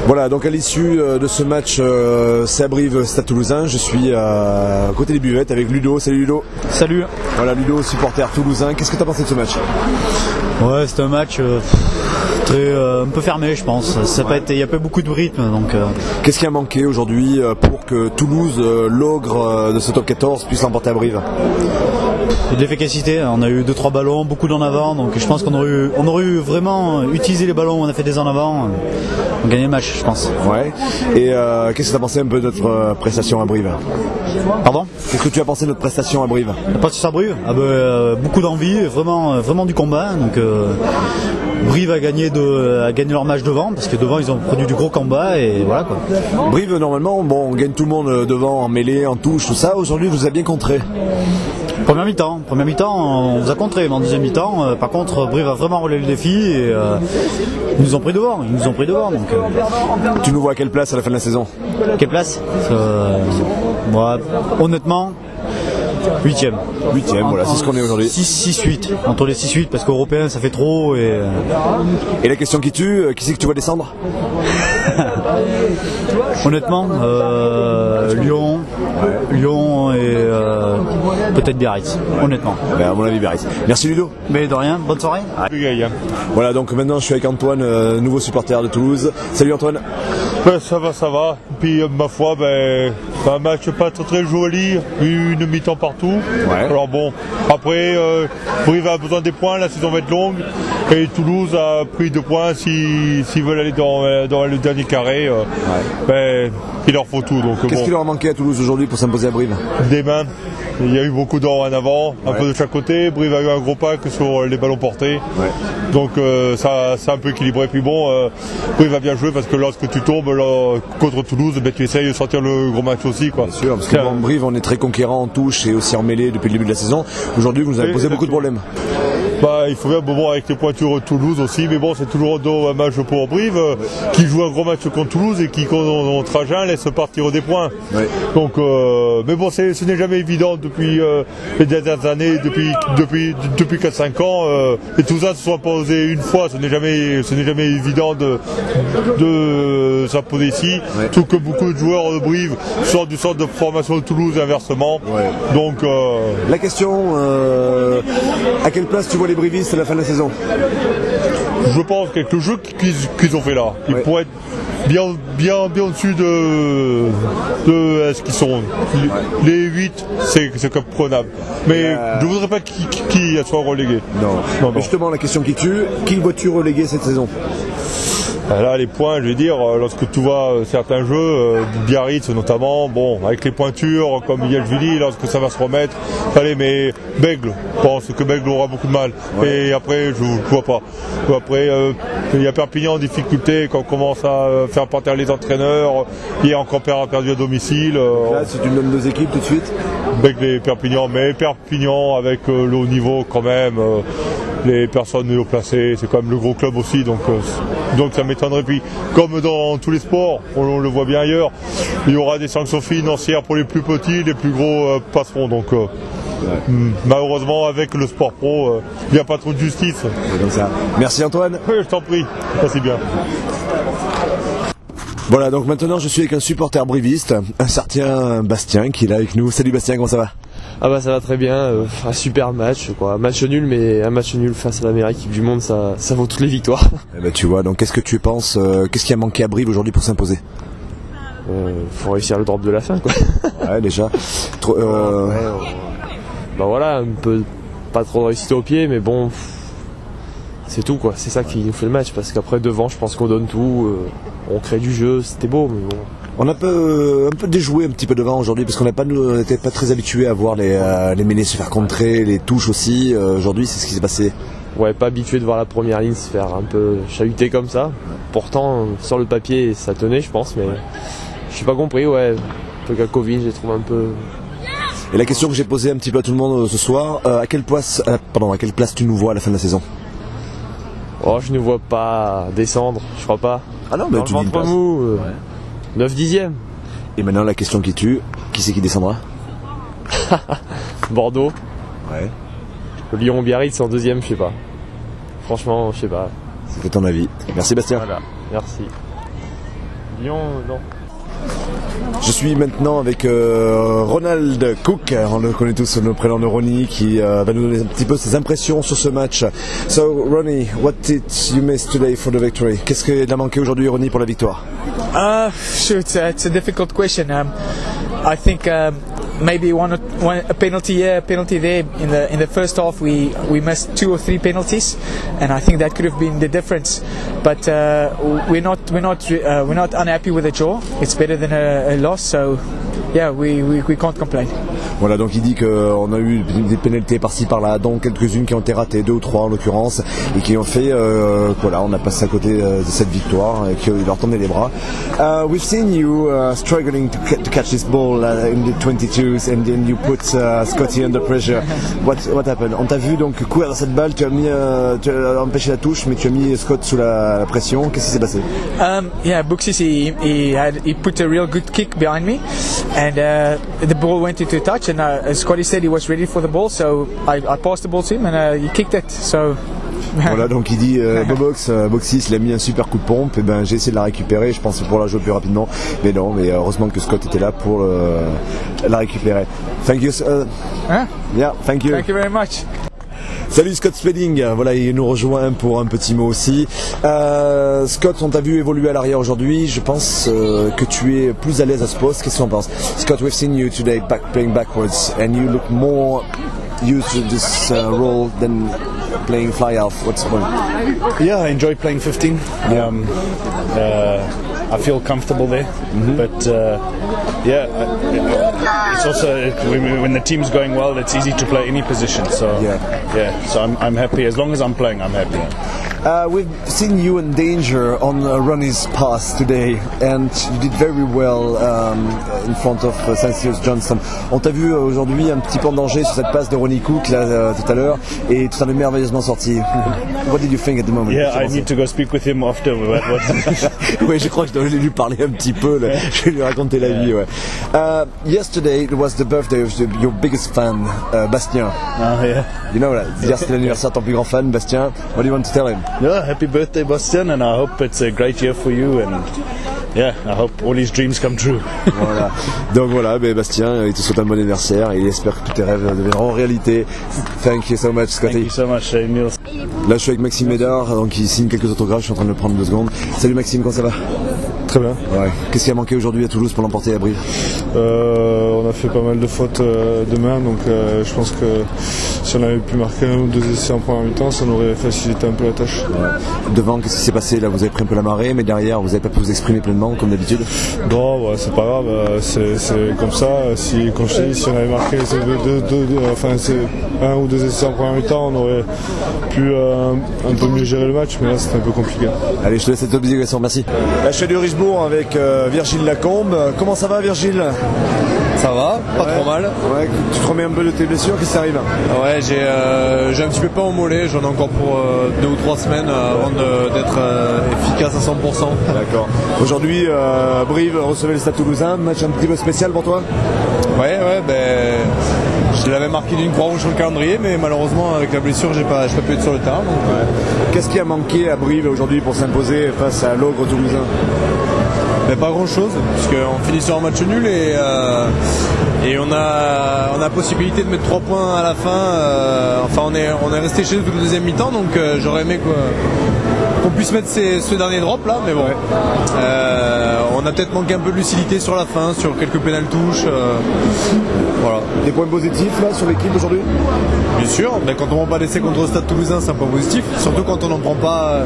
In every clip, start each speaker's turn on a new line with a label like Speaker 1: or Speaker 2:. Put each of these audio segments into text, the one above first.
Speaker 1: Voilà, donc à l'issue de ce match, c'est à Brive, Stade Toulousain. Je suis à côté des buvettes avec Ludo. Salut Ludo.
Speaker 2: Salut.
Speaker 1: Voilà, Ludo, supporter toulousain. Qu'est-ce que tu as pensé de ce match?
Speaker 2: Ouais, c'était un match un peu fermé, je pense. Il n'y a pas beaucoup de rythme. Donc,
Speaker 1: Qu'est-ce qui a manqué aujourd'hui pour que Toulouse, l'ogre de ce top 14, puisse l'emporter à Brive?
Speaker 2: de l'efficacité. On a eu 2-3 ballons, beaucoup d'en avant. Donc je pense qu'on aurait eu vraiment utilisé les ballons. On a fait des en avant. On gagnait le match, je pense.
Speaker 1: Ouais. Et qu'est-ce que tu as pensé un peu de notre prestation à Brive?
Speaker 2: Pardon?
Speaker 1: Qu'est-ce que tu as pensé de notre prestation à Brive?
Speaker 2: La prestation à Brive, beaucoup d'envie, vraiment du combat. Donc Brive a gagné leur match devant, parce que devant ils ont produit du gros combat et voilà quoi.
Speaker 1: Brive, normalement, bon, on gagne tout le monde devant, en mêlée, en touche, tout ça. Aujourd'hui, vous avez bien contré.
Speaker 2: Première mi-temps, on vous a contré, mais en deuxième mi-temps, par contre, Brive a vraiment relevé le défi et ils nous ont pris devant. Donc,
Speaker 1: Tu nous vois à quelle place à la fin de la saison?
Speaker 2: quelle place moi, honnêtement, 8ème.
Speaker 1: 8ème, voilà, c'est ce qu'on est aujourd'hui.
Speaker 2: 6-8, entre les 6-8, parce qu'européen ça fait trop. Et
Speaker 1: la question qui tue, qui c'est que tu vas descendre?
Speaker 2: Honnêtement, Lyon et peut-être Biarritz, honnêtement.
Speaker 1: Ben, à mon avis, Biarritz. Merci Ludo.
Speaker 2: Mais de rien, bonne soirée.
Speaker 1: Voilà, donc maintenant je suis avec Antoine, nouveau supporter de Toulouse. Salut Antoine.
Speaker 3: Ben, ça va. Puis ma foi, un match pas très joli, une mi-temps partout.
Speaker 1: Ouais.
Speaker 3: Alors bon, après, Brive a besoin des points, la saison va être longue. Et Toulouse a pris 2 points s'ils veulent aller dans le dernier carré. Il leur faut tout.
Speaker 1: Qu'est-ce qui leur a manqué à Toulouse aujourd'hui pour s'imposer à Brive?
Speaker 3: Des mains. Il y a eu beaucoup d'or en avant, un peu de chaque côté. Brive a eu un gros pack sur les ballons portés. Ouais. Donc ça c'est un peu équilibré. Puis bon, Brive a bien joué parce que lorsque tu tombes contre Toulouse, tu essayes de sortir le gros match aussi. Quoi.
Speaker 1: Bien sûr, parce que bon, Brive, on est très conquérant en touche et aussi en mêlée depuis le début de la saison. Aujourd'hui, vous nous avez posé beaucoup de problèmes.
Speaker 3: Il faut bien bon avec les pointures de Toulouse aussi, mais bon, c'est toujours un match pour Brive qui joue un gros match contre Toulouse et qui contre Agen laisse partir des points. Ouais. Donc, mais bon, ce n'est jamais évident depuis les dernières années, depuis 4-5 ans. Les Toulousains se sont imposés une fois, ce n'est jamais évident de s'imposer ici. Ouais. Tout que beaucoup de joueurs de Brive sortent du centre de formation de Toulouse et inversement. Ouais. Donc,
Speaker 1: la question, à quelle place tu vois les brivistes à la fin de la saison?
Speaker 3: Je pense qu'avec le jeu qu'ils ont fait là, ils pourraient être bien au-dessus de ce qu'ils sont. Les 8, c'est comme prenable. Mais je ne voudrais pas qui soit relégué. Non.
Speaker 1: Mais justement, la question qui tue, qui vois-tu reléguer cette saison?
Speaker 3: Là, les points, je vais dire, lorsque tu vois certains jeux, Biarritz notamment, bon, avec les pointures, comme Yelvili, lorsque ça va se remettre, mais Bègle, je pense que Bègle aura beaucoup de mal. Ouais. Et après, je ne vois pas. Après, il y a Perpignan en difficulté, quand on commence à faire partir les entraîneurs, hier encore perdu à domicile.
Speaker 1: Là, si tu me donnes 2 équipes tout de suite?
Speaker 3: Bègle et Perpignan, mais Perpignan avec le haut niveau quand même. Les personnes mieux placées, c'est quand même le gros club aussi, donc ça m'étonnerait. Puis, comme dans tous les sports, on le voit bien ailleurs, il y aura des sanctions financières pour les plus petits, les plus gros passeront. Donc, malheureusement, avec le sport pro, il n'y a pas trop de justice.
Speaker 1: C'est comme ça. Merci Antoine.
Speaker 3: Je t'en prie, merci bien.
Speaker 1: Voilà, donc maintenant je suis avec un supporter briviste, un certain Bastien qui est là avec nous. Salut Bastien, comment ça va?
Speaker 4: Ah bah ça va très bien, un super match quoi, match nul, mais un match nul face à la meilleure équipe du monde, ça vaut toutes les victoires.
Speaker 1: Eh ben, tu vois, donc qu'est-ce que tu penses, qu'est-ce qui a manqué à Brive aujourd'hui pour s'imposer?
Speaker 4: Faut réussir le drop de la fin quoi.
Speaker 1: Ouais déjà.
Speaker 4: Bah voilà, un peu pas trop de réussite au pied, mais bon, c'est tout quoi, c'est ça qui nous fait le match, parce qu'après devant je pense qu'on donne tout, on crée du jeu, c'était beau, mais bon.
Speaker 1: On a un peu déjoué un petit peu devant aujourd'hui parce qu'on n'était pas très habitué à voir les mêlées se faire contrer, les touches aussi. Aujourd'hui, c'est ce qui s'est passé.
Speaker 4: Ouais, pas habitué de voir la première ligne se faire un peu chahuter comme ça. Pourtant, sur le papier, ça tenait, je pense, mais je suis pas compris. Ouais, Pegakovic, j'ai trouvé un peu.
Speaker 1: Et la question que j'ai posée un petit peu à tout le monde ce soir, à quelle place tu nous vois à la fin de la saison?
Speaker 4: Oh, je ne vois pas descendre, je crois pas.
Speaker 1: Ah non, mais tu dis
Speaker 4: ventre mou. 9/10.
Speaker 1: Et maintenant la question qui tue, qui c'est qui descendra?
Speaker 4: Bordeaux.
Speaker 1: Ouais.
Speaker 4: Lyon Biarritz en 2e, je sais pas. Franchement, je sais pas.
Speaker 1: C'était ton avis. Merci Bastien.
Speaker 4: Voilà, merci. Lyon, non.
Speaker 1: Je suis maintenant avec Ronald Cook, on le connaît tous sous le prénom de Ronnie, qui va nous donner un petit peu ses impressions sur ce match. So Ronnie, what did you miss today for the victory? Qu'est-ce qu'il a manqué aujourd'hui, Ronnie, pour la victoire?
Speaker 5: Sure, it's a difficult question. I think maybe a penalty here, a penalty there. In the first half, we missed 2 or 3 penalties, and I think that could have been the difference. But we're not unhappy with the draw. It's better than a loss, so yeah, we can't complain.
Speaker 1: Voilà, donc il dit qu'on a eu des pénalités par-ci par-là, dont quelques-unes qui ont été ratées, 2 ou 3 en l'occurrence, et qui ont fait voilà, on a passé à côté de cette victoire et qui leur tendait les bras. We've seen you struggling to catch this ball in the 22s, and then you put Scotty under pressure. What happened? On t'a vu donc courir dans cette balle, tu as empêché la touche, mais tu as mis Scott sous la pression. Qu'est-ce qui s'est passé?
Speaker 5: Yeah, Buxis, he put a real good kick behind me, and the ball went into touch. And Scotty said he was ready for the ball, so I passed the ball to him and he kicked it. So
Speaker 1: voilà, donc il dit Boxis, il a mis un super coup de pompe, et ben j'ai essayé de la récupérer, je pensais pour la jouer plus rapidement, mais non, mais heureusement que Scott était là pour la récupérer. Thank you. Yeah, thank you.
Speaker 5: Thank you very much.
Speaker 1: Salut Scott Spedding, voilà, il nous rejoint pour un petit mot aussi. Scott, on t'a vu évoluer à l'arrière aujourd'hui, je pense que tu es plus à l'aise à ce poste, qu'est-ce que tu en penses? Scott, we've seen you today playing backwards and you look more used to this role than playing fly half. What's the point?
Speaker 6: Yeah, I enjoy playing 15. I feel comfortable there, but yeah, it's also when the team's going well, it's easy to play any position. So yeah, so I'm happy as long as I'm playing. I'm happy.
Speaker 1: We've seen you in danger on Ronnie's pass today, and you did very well in front of St. Johnson. On t'a vu aujourd'hui un petit peu en danger sur cette passe de Ronnie Cook là tout à l'heure, et tu t'en es merveilleusement sorti. What did you think at the moment?
Speaker 6: Yeah, I need to go speak with him after.
Speaker 1: Oui, je crois que je dois lui parler un petit peu. Là. Je vais lui raconter la vie. Ouais. Yesterday it was the birthday of your biggest fan, Bastien.
Speaker 6: Yeah.
Speaker 1: You know that. Hier c'était l'anniversaire de ton plus grand fan, Bastien. What do you want to tell him?
Speaker 6: Yeah, happy birthday, Bastien, and I hope it's a great year for you, and yeah, I hope all his dreams come true.
Speaker 1: Voilà. Donc voilà, Bastien, il te souhaite un bon anniversaire et il espère que tous tes rêves deviendront réalité. Thank you so much, Scotty.
Speaker 6: Thank you so much, Emile.
Speaker 1: Là, je suis avec Maxime Médard, donc il signe quelques autographes. Je suis en train de le prendre 2 secondes. Salut Maxime, comment ça va?
Speaker 7: Très bien.
Speaker 1: Ouais. Qu'est-ce qui a manqué aujourd'hui à Toulouse pour l'emporter à Brive?
Speaker 7: On a fait pas mal de fautes demain, donc je pense que si on avait pu marquer 1 ou 2 essais en première mi-temps, ça nous aurait facilité un peu la tâche.
Speaker 1: Ouais. Devant, qu'est-ce qui s'est passé? Là, vous avez pris un peu la marée, mais derrière, vous n'avez pas pu vous exprimer pleinement comme d'habitude?
Speaker 7: Non, ouais, c'est pas grave, c'est comme ça. Comme je t'ai dit, si on avait marqué 1 ou 2 essais en première mi-temps, on aurait pu un peu mieux gérer le match, mais là c'était un peu compliqué.
Speaker 1: Allez, je te laisse cette obligation, merci. Là, je suis de Richebourg avec Virgile Lacombe. Comment ça va, Virgile?
Speaker 8: Ça va, pas trop mal.
Speaker 1: Ouais, tu te remets un peu de tes blessures, qu'est-ce qui t'arrive?
Speaker 8: Ouais, j'ai un petit peu pas au mollet, j'en ai encore pour 2 ou 3 semaines avant d'être efficace à 100%.
Speaker 1: D'accord. Aujourd'hui, Brive recevait le Stade Toulousain, match un petit peu spécial pour toi?
Speaker 8: Ouais, je l'avais marqué d'une croix rouge sur le calendrier, mais malheureusement avec la blessure, j'ai pas pu être sur le terrain. Donc,
Speaker 1: Qu'est-ce qui a manqué à Brive aujourd'hui pour s'imposer face à l'ogre toulousain?
Speaker 8: Mais pas grand chose, parce qu'on finit sur un match nul et on a possibilité de mettre 3 points à la fin. Enfin, on est resté chez nous toute la deuxième mi-temps, donc j'aurais aimé qu'on puisse mettre ce dernier drop là, mais bon. On a peut-être manqué un peu de lucidité sur la fin, sur quelques pénales touches. Voilà.
Speaker 1: Des points positifs là sur l'équipe aujourd'hui?
Speaker 8: Bien sûr, mais quand on ne prend pas d'essai contre le Stade Toulousain, c'est un point positif. Surtout quand on n'en prend pas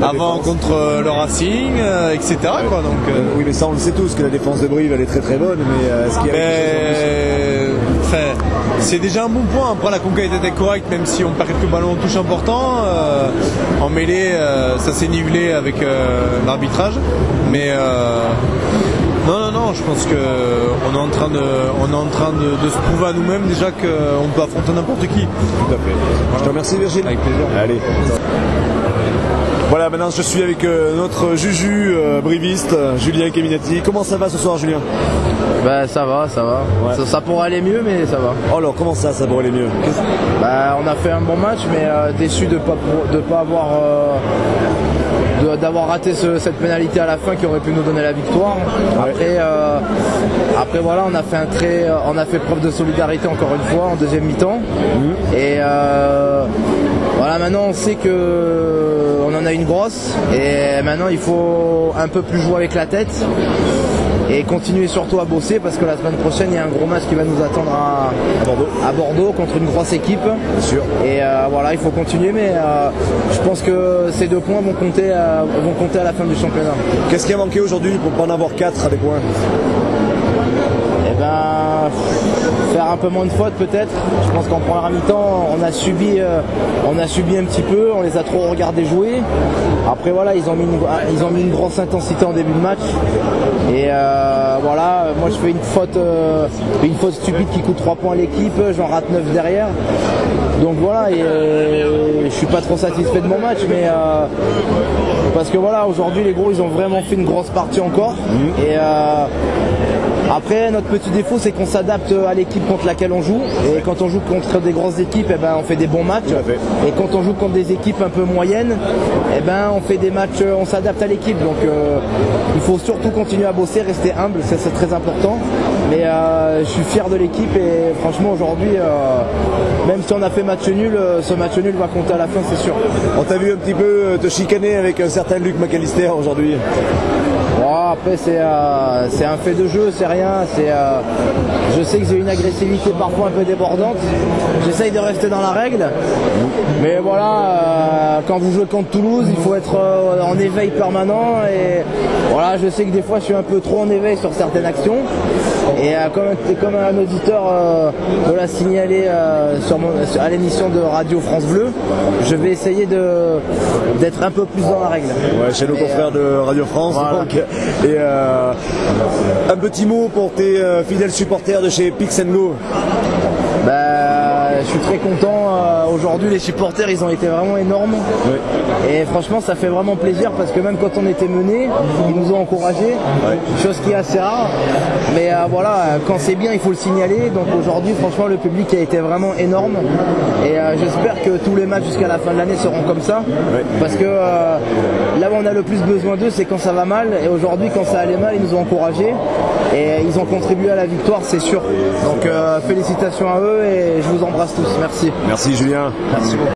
Speaker 8: avant contre le Racing, etc. Quoi, donc,
Speaker 1: oui, mais ça on le sait tous que la défense de Brive elle est très très bonne, mais est-ce qu'il y a
Speaker 8: c'est déjà un bon point. Après, la conquête était correcte, même si on perd quelques ballons en touche importants. En mêlée, ça s'est nivelé avec l'arbitrage. Mais non, je pense qu'on est en train de se prouver à nous-mêmes déjà qu'on peut affronter n'importe qui.
Speaker 1: Tout à fait. Voilà. Je te remercie, Virgile.
Speaker 8: Avec plaisir.
Speaker 1: Allez. Voilà, maintenant je suis avec notre Juju briviste, Julien Caminati. Comment ça va ce soir, Julien?
Speaker 9: Bah ça va. Ouais. Ça pourrait aller mieux, mais ça va.
Speaker 1: Oh alors, comment ça pourrait aller mieux?
Speaker 9: Bah on a fait un bon match, mais déçu de pas avoir d'avoir raté cette pénalité à la fin qui aurait pu nous donner la victoire. Après voilà, on a fait preuve de solidarité encore une fois en deuxième mi-temps. Et voilà, maintenant on sait que on en a une grosse et maintenant il faut un peu plus jouer avec la tête et continuer surtout à bosser parce que la semaine prochaine il y a un gros match qui va nous attendre à Bordeaux contre une grosse équipe. Bien sûr. Et voilà, il faut continuer, mais je pense que ces 2 points vont compter à la fin du championnat.
Speaker 1: Qu'est-ce qui a manqué aujourd'hui pour pas en avoir 4 à des points?
Speaker 9: Eh ben, faire un peu moins de fautes peut-être. Je pense qu'en première mi-temps, on a subi un petit peu, on les a trop regardés jouer. Après voilà, ils ont mis une grosse intensité en début de match. Et voilà, moi je fais une faute stupide qui coûte 3 points à l'équipe, j'en rate 9 derrière. Donc voilà, et je suis pas trop satisfait de mon match, mais parce que voilà, aujourd'hui les gros ils ont vraiment fait une grosse partie encore. Et après, notre petit défaut, c'est qu'on s'adapte à l'équipe contre laquelle on joue. Et quand on joue contre des grosses équipes, eh ben, on fait des bons matchs. Et quand on joue contre des équipes un peu moyennes, eh ben, on fait des matchs, on s'adapte à l'équipe. Donc, il faut surtout continuer à bosser, rester humble, ça c'est très important. Mais je suis fier de l'équipe et franchement, aujourd'hui, même si on a fait match nul, ce match nul va compter à la fin, c'est sûr.
Speaker 1: On t'a vu un petit peu te chicaner avec un certain Luc McAllister aujourd'hui.
Speaker 9: Après c'est un fait de jeu, c'est rien. Je sais que j'ai une agressivité parfois un peu débordante. J'essaye de rester dans la règle. Mais voilà, quand vous jouez contre Toulouse, il faut être en éveil permanent. Et voilà, je sais que des fois je suis un peu trop en éveil sur certaines actions. Et comme un auditeur me l'a signalé à l'émission de Radio France Bleu, je vais essayer d'être un peu plus dans la règle.
Speaker 1: Ouais, chez nos confrères de Radio France.
Speaker 9: Voilà.
Speaker 1: Donc, et un petit mot pour tes fidèles supporters de chez Pix & Go.
Speaker 9: Je suis très content. Aujourd'hui, les supporters, ils ont été vraiment énormes. Oui. Et franchement, ça fait vraiment plaisir parce que même quand on était menés, ils nous ont encouragés. Ouais. Chose qui est assez rare. Mais voilà, quand c'est bien, il faut le signaler. Donc aujourd'hui, franchement, le public a été vraiment énorme. Et j'espère que tous les matchs jusqu'à la fin de l'année seront comme ça. Ouais. Parce que là où on a le plus besoin d'eux, c'est quand ça va mal. Et aujourd'hui, quand ça allait mal, ils nous ont encouragés. Et ils ont contribué à la victoire, c'est sûr. Donc félicitations à eux et je vous embrasse tous. Merci.
Speaker 1: Merci Julien.
Speaker 9: Merci beaucoup.